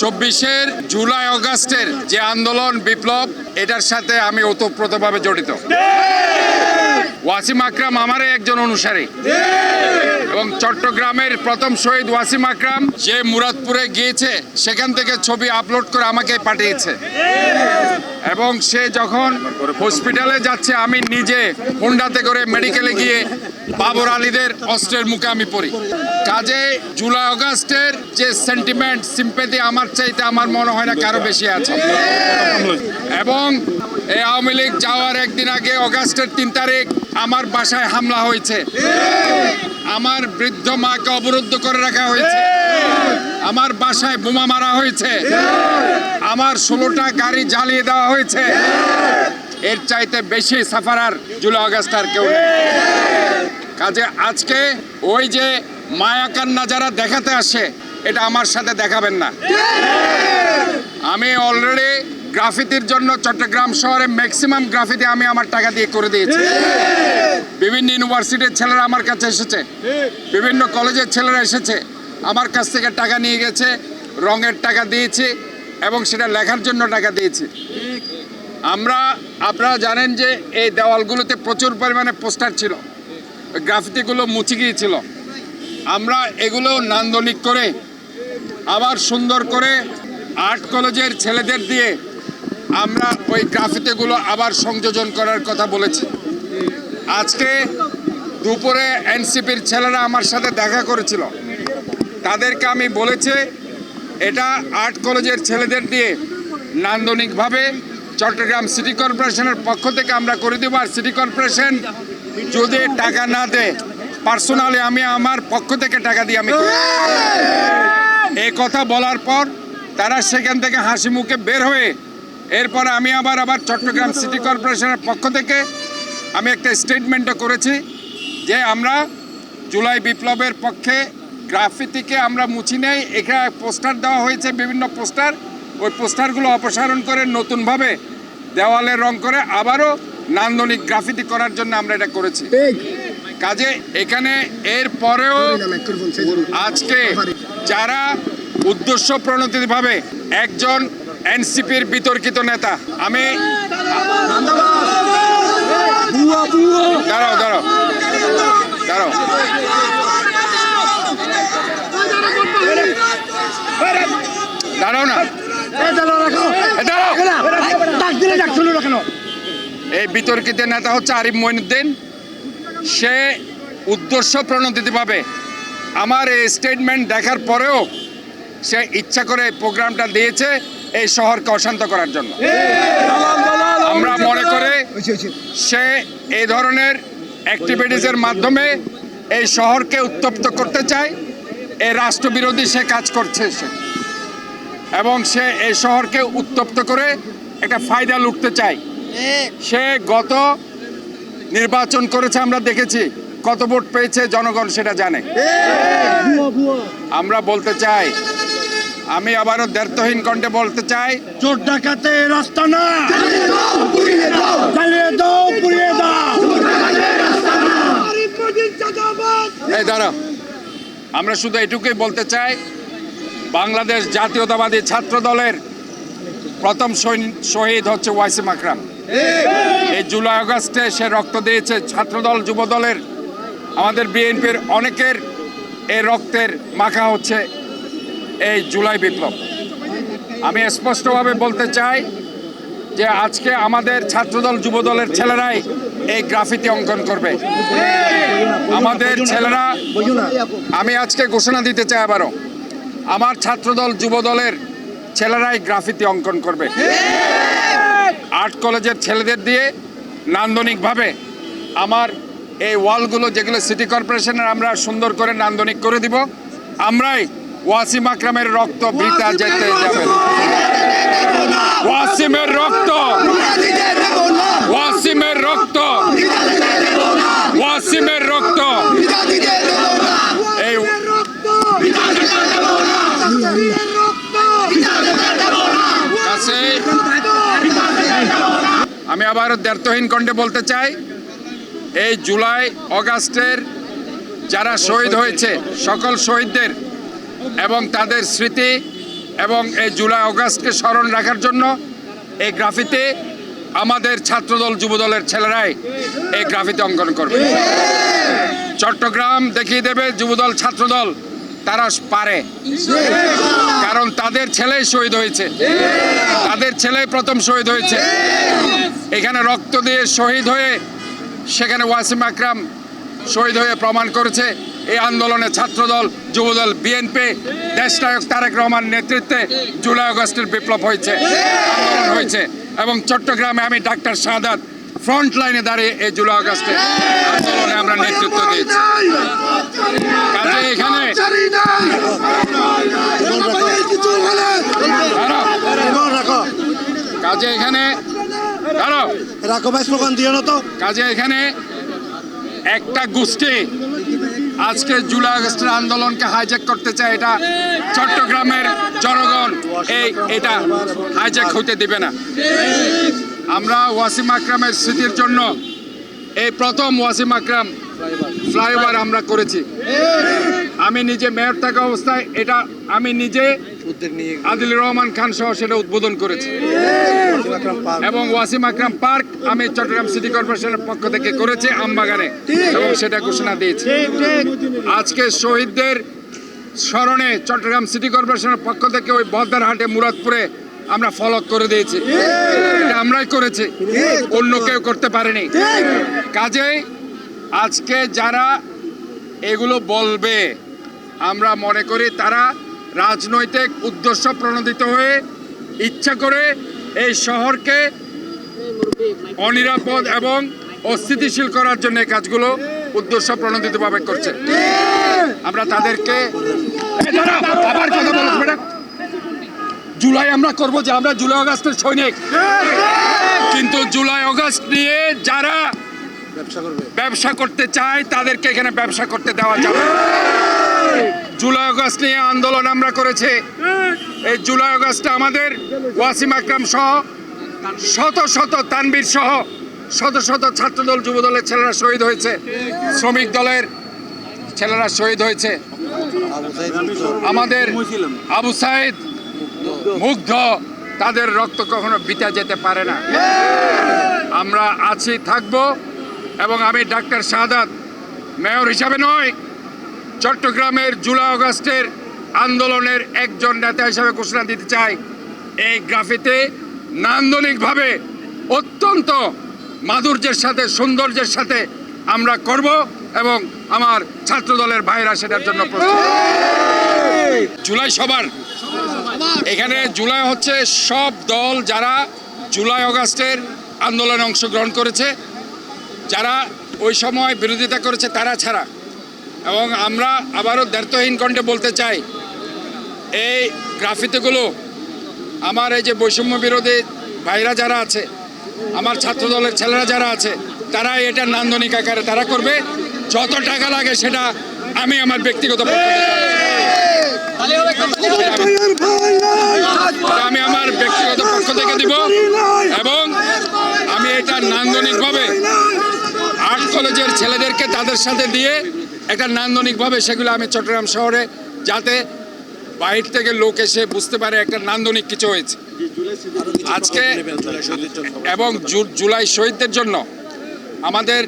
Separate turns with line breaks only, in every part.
24 জুলাই অগাস্টের যে আন্দোলন বিপ্লব, এটার সাথে আমি ওতপ্রোতভাবে জড়িত। ওয়াসিম আকরাম আমারই একজন অনুসারী এবং চট্টগ্রামের প্রথম শহীদ ওয়াসিম আকরাম যে মুরাদপুরে গিয়েছে সেখান থেকে ছবি আপলোড করে আমাকে পাঠিয়েছে এবং সে যখন হসপিটালে যাচ্ছে আমি নিজে হোন্ডাতে করে মেডিকেলে গিয়ে বাবর আলীদের অস্ত্রের মুখে আমি পড়ি। কাজে জুলাই অগাস্টের যে সেন্টিমেন্ট সিম্পেথি আমার চাইতে আমার মনে হয় না কারো বেশি আছে। এবং এই আওয়ামী লীগ যাওয়ার একদিন আগে অগাস্টের 3 তারিখ আমার বাসায় হামলা হয়েছে, আমার বৃদ্ধ মাকে অবরুদ্ধ করে রাখা হয়েছে, আমার বাসায় বোমা মারা হয়েছে, আমার 16টা গাড়ি জ্বালিয়ে দেওয়া হয়েছে। এর চাইতে বেশি সাফারার জুলাই আগস্ট আর কেউ নেই। কাজে আজকে ওই যে মায়া কান্না যারা দেখাতে আসে এটা আমার সাথে দেখাবেন না। আমি অলরেডি গ্রাফিতির জন্য চট্টগ্রাম শহরে ম্যাক্সিমাম গ্রাফিতি আমি আমার টাকা দিয়ে করে দিয়েছি। বিভিন্ন ইউনিভার্সিটির ছেলেরা আমার কাছে এসেছে, বিভিন্ন কলেজের ছেলেরা এসেছে, আমার কাছ থেকে টাকা নিয়ে গেছে, রঙের টাকা দিয়েছি এবং সেটা লেখার জন্য টাকা দিয়েছি। আপনারা জানেন যে এই দেওয়ালগুলোতে প্রচুর পরিমাণে পোস্টার ছিল, গ্রাফিতিগুলো মুছে গিয়েছিল। আমরা এগুলো নান্দনিক করে আবার সুন্দর করে আর্ট কলেজের ছেলেদের দিয়ে আমরা ওই গ্রাফিতিগুলো আবার সংযোজন করার কথা বলেছি। আজকে দুপুরে এনসিপির ছেলেরা আমার সাথে দেখা করেছিল, তাদেরকে আমি বলেছি এটা আর্ট কলেজের ছেলেদের দিয়ে নান্দনিকভাবে চট্টগ্রাম সিটি কর্পোরেশনের পক্ষ থেকে আমরা করে দেব। আর সিটি কর্পোরেশন যদি টাকা না দেয় পার্সোনালি আমি আমার পক্ষ থেকে টাকা দিয়ে আমি এই কথা বলার পর তারা সেখান থেকে হাসি মুখে বের হয়ে এরপর আমি আবার চট্টগ্রাম সিটি কর্পোরেশনের পক্ষ থেকে আমি একটা স্টেটমেন্টও করেছি যে আমরা জুলাই বিপ্লবের পক্ষে গ্রাফিতিকে আমরা মুছি নেই। এখানে পোস্টার দেওয়া হয়েছে, বিভিন্ন পোস্টার, ওই পোস্টারগুলো অপসারণ করে নতুনভাবে দেওয়ালে রং করে আবারও নান্দনিক গ্রাফিতি করার জন্য আমরা এটা করেছি। কাজে এখানে এর পরেও আজকে যারা উদ্দেশ্য প্রণোদিতভাবে একজন এনসিপির বিতর্কিত নেতা, আমি দাঁড়াও না, এই বিতর্কিত নেতা হচ্ছে আরিফ মঈনুদ্দিন। সে উদ্দেশ্য প্রণোদিতভাবে আমার এই স্টেটমেন্ট দেখার পরেও সে ইচ্ছা করে প্রোগ্রামটা দিয়েছে এই শহরকে অশান্ত করার জন্য। আমরা মনে করে সে এই ধরনের অ্যাক্টিভিটিসের মাধ্যমে এই শহরকে উত্তপ্ত করতে চায়, এই রাষ্ট্রবিরোধী সে কাজ করছে সে, এবং সে এই শহরকে উত্তপ্ত করে একটা ফায়দা লুটতে চায়। সে গত নির্বাচন করেছে, আমরা দেখেছি কত ভোট পেয়েছে, জনগণ সেটা জানে। আমরা বলতে চাই, আমি আবারও দ্ব্যর্থহীন কণ্ঠে বলতে চাই,
চোর ডাকাতে রাস্তা না,
এই দাঁড়াও, আমরা শুধু এটুকুই বলতে চাই, বাংলাদেশ জাতীয়তাবাদী ছাত্র দলের প্রথম শহীদ হচ্ছে ওয়াসিম আকরাম। এই জুলাই আগস্টে সে রক্ত দিয়েছে। ছাত্রদল, যুব দলের, আমাদের বিএনপির অনেকের এই রক্তের মাখা হচ্ছে এই জুলাই বিপ্লব। আমি স্পষ্টভাবে বলতে চাই যে আজকে আমাদের ছাত্রদল, যুব দলের ছেলেরাই এই গ্রাফিতি অঙ্কন করবে। আমাদের ছেলেরা, আমি আজকে ঘোষণা দিতে চাই আবারও, আমার ছাত্রদল, যুব দলের ছেলেরাই গ্রাফিতি অঙ্কন করবে। আর্ট কলেজের ছেলেদের দিয়ে নান্দনিকভাবে আমার এই ওয়ালগুলো, যেগুলো সিটি কর্পোরেশনের, আমরা সুন্দর করে নান্দনিক করে দিব। আমরাই ওয়াসিম আকরামের রক্ত বৃথা যেতে যাবে। ওয়াসিমের রক্ত, ওয়াসিমের রক্ত, ওয়াসিমের রক্ত, এই আমি আবার দ্ব্যর্থহীন কণ্ঠে বলতে চাই, এই জুলাই অগাস্টের যারা শহীদ হয়েছে সকল শহীদদের এবং তাদের স্মৃতি এবং এই জুলাই অগাস্টকে স্মরণ রাখার জন্য এই গ্রাফিতে আমাদের ছাত্রদল যুবদলের ছেলেরাই এই গ্রাফিতে অঙ্কন করবে। চট্টগ্রাম দেখিয়ে দেবে যুবদল ছাত্রদল তারা পারে, কারণ তাদের ছেলেই শহীদ হয়েছে, তাদের ছেলেই প্রথম শহীদ হয়েছে। এখানে রক্ত দিয়ে শহীদ হয়ে সেখানে ওয়াসিম আকরাম শহীদ হয়ে প্রমাণ করেছে এই আন্দোলনে ছাত্রদল যুবদল বিএনপি দেশনায়ক তারেক রহমান নেতৃত্বে জুলাই আগস্টের বিপ্লব হয়েছে, আন্দোলন হয়েছে। এবং চট্টগ্রামে আমি ডাক্তার শাহাদাত ফ্রন্ট লাইনে দাঁড়িয়ে এই জুলাই আগস্টের আন্দোলনে আমরা নেতৃত্ব দিয়েছি। কাজে এখানে একটা গোষ্ঠী আজকে জুলাই আগস্টের আন্দোলনকে হাইজ্যাক করতে চায়, এটা চট্টগ্রামের জনগণ এটা হাইজ্যাক হতে দিবে না। আমরা ওয়াসিম আকরামের স্মৃতির জন্য এই প্রথম ওয়াসিম আকরাম ফ্লাইওভার আমরা করেছি। আমি নিজে মেয়র থাকা অবস্থায় এটা আমি নিজে আদিলুর রহমান খান সহ সেটা উদ্বোধন করেছি। এবং ওয়াসিম আকরাম পার্ক আমি চট্টগ্রাম সিটি কর্পোরেশনের পক্ষ থেকে করেছি আমবাগানে, এবং সেটা ঘোষণা দিয়েছি। আজকে শহীদদের স্মরণে চট্টগ্রাম সিটি কর্পোরেশনের পক্ষ থেকে ওই বদ্দারহাটে মুরাদপুরে আমরা ফলক করে দিয়েছি, এটা আমরাই করেছি, অন্য কেউ করতে পারেনি। কাজেই আজকে যারা এগুলো বলবে আমরা মনে করি তারা রাজনৈতিক উদ্দেশ্য প্রণোদিত হয়ে ইচ্ছা করে এই শহরকে অনিরাপদ এবং অস্থিতিশীল করার জন্য এই কাজগুলো উদ্দেশ্য প্রণোদিতভাবে করছে। আমরা তাদেরকে আবার কথা বলবো ম্যাডাম, জুলাই আমরা করব যে আমরা জুলাই আগস্টের সৈনিক, কিন্তু জুলাই আগস্ট নিয়ে যারা ব্যবসা করতে চায় তাদেরকে এখানে ব্যবসা করতে দেওয়া যাবে। জুলাই আগস্ট নিয়ে আন্দোলন আমরা করেছি, এই জুলাই আগস্টে আমাদের ওয়াসিম আকরাম সহ শত শত তানবীর সহ শত শত ছাত্রদল যুবদলের ছেলেরা শহীদ হয়েছে, শ্রমিক দলের ছেলেরা শহীদ হয়েছে, আমাদের আবু সাইদ মুগ্ধ, তাদের রক্ত কখনো বিতা যেতে পারে না। আমরা আছি, থাকবো। এবং আমি ডাক্তার শাহাদাত মেয়র হিসাবে নয়, চট্টগ্রামের জুলাই আগস্টের আন্দোলনের একজন নেতা হিসাবে ঘোষণা দিতে চাই, এই গ্রাফিতে নান্দনিকভাবে অত্যন্ত মাধুর্যের সাথে সৌন্দর্যের সাথে আমরা করব, এবং আমার ছাত্রদলের ভাইরা সেটার জন্য প্রস্তুত। জুলাই সবার এখানে জুলাই হচ্ছে সব দল যারা জুলাই আগস্টের আন্দোলনে অংশগ্রহণ করেছে, যারা ওই সময় বিরোধিতা করেছে তারা ছাড়া। এবং আমরা আবারও দ্ব্যর্থহীন কণ্ঠে বলতে চাই, এই গ্রাফিতিগুলো আমার এই যে বৈষম্য বিরোধী ভাইরা যারা আছে, আমার ছাত্রদলের ছেলেরা যারা আছে, তারা এটা নান্দনিক আকারে তারা করবে। যত টাকা লাগে সেটা আমি আমার ব্যক্তিগত আমি আমার ব্যক্তিগত পক্ষ থেকে দিব, এবং আমি এটা নান্দনিকভাবে আর্ট কলেজের ছেলেদেরকে তাদের সাথে দিয়ে একটা নান্দনিকভাবে সেগুলো আমি চট্টগ্রাম শহরে, যাতে বাইরে থেকে লোক এসে বুঝতে পারে একটা নান্দনিক কিছু হয়েছে আজকে। এবং জুলাই শহীদদের জন্য আমাদের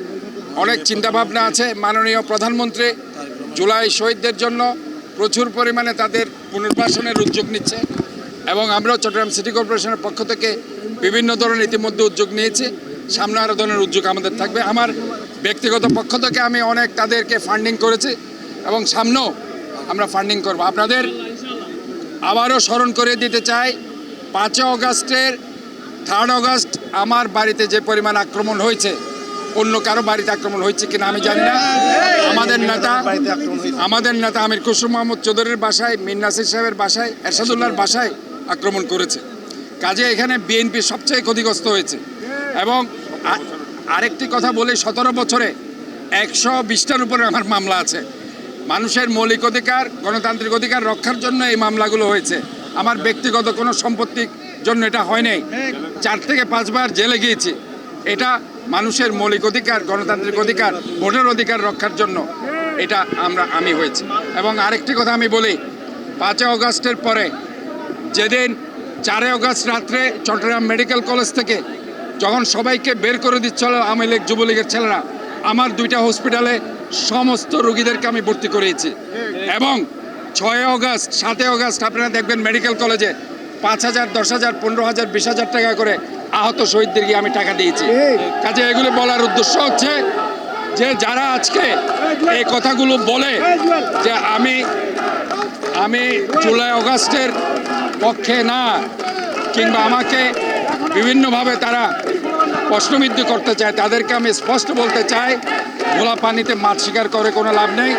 অনেক চিন্তাভাবনা আছে। মাননীয় প্রধানমন্ত্রী জুলাই শহীদদের জন্য প্রচুর পরিমাণে তাদের পুনর্বাসনের উদ্যোগ নিচ্ছে, এবং আমরাও চট্টগ্রাম সিটি কর্পোরেশনের পক্ষ থেকে বিভিন্ন ধরনের ইতিমধ্যে উদ্যোগ নিয়েছি, সামনে আরও ধরনের উদ্যোগ আমাদের থাকবে। আমার ব্যক্তিগত পক্ষ থেকে আমি অনেক তাদেরকে ফান্ডিং করেছি, এবং সামনেও আমরা ফান্ডিং করব। আপনাদের আবারও স্মরণ করে দিতে চাই, 5 আগস্টের 3 আগস্ট আমার বাড়িতে যে পরিমাণ আক্রমণ হয়েছে, অন্য কারো বাড়িতে আক্রমণ হয়েছে কিনা আমি জানি না। আমাদের নেতা আমির খসরু মাহমুদ চৌধুরীর বাসায়, মীর নাসির সাহেবের বাসায়, এরশাদুল্লাহর বাসায় আক্রমণ করেছে। কাজে এখানে বিএনপি সবচেয়ে ক্ষতিগ্রস্ত হয়েছে। এবং আরেকটি কথা বলি, 17 বছরে 120টার উপরে আমার মামলা আছে। মানুষের মৌলিক অধিকার, গণতান্ত্রিক অধিকার রক্ষার জন্য এই মামলাগুলো হয়েছে। আমার ব্যক্তিগত কোনো সম্পত্তির জন্য এটা হয় নাই। 4 থেকে 5 বার জেলে গিয়েছি। এটা মানুষের মৌলিক অধিকার, গণতান্ত্রিক অধিকার, ভোটের অধিকার রক্ষার জন্য এটা আমি হয়েছি। এবং আরেকটি কথা আমি বলি, 5 আগস্টের পরে যেদিন 4 আগস্ট রাত্রে চট্টগ্রাম মেডিকেল কলেজ থেকে যখন সবাইকে বের করে দিচ্ছিল আওয়ামী লীগ যুবলীগের ছেলেরা, আমার 2টা হসপিটালে সমস্ত রোগীদেরকে আমি ভর্তি করিয়েছি। এবং 6 আগস্ট 7 আগস্ট আপনারা দেখবেন মেডিকেল কলেজে 5,000, 10,000, 15,000, 20,000 টাকা করে আহত শহীদদেরকে আমি টাকা দিয়েছি। কাজে এগুলো বলার উদ্দেশ্য হচ্ছে যে যারা আজকে এই কথাগুলো বলে যে আমি জুলাই আগস্টের পক্ষে না, কিংবা আমাকে বিভিন্নভাবে তারা প্রশ্নবিদ্ধ করতে চায়, তাদেরকে আমি স্পষ্ট বলতে চাই, ঘোলা পানিতে মাছ শিকার করে কোনো লাভ নেই।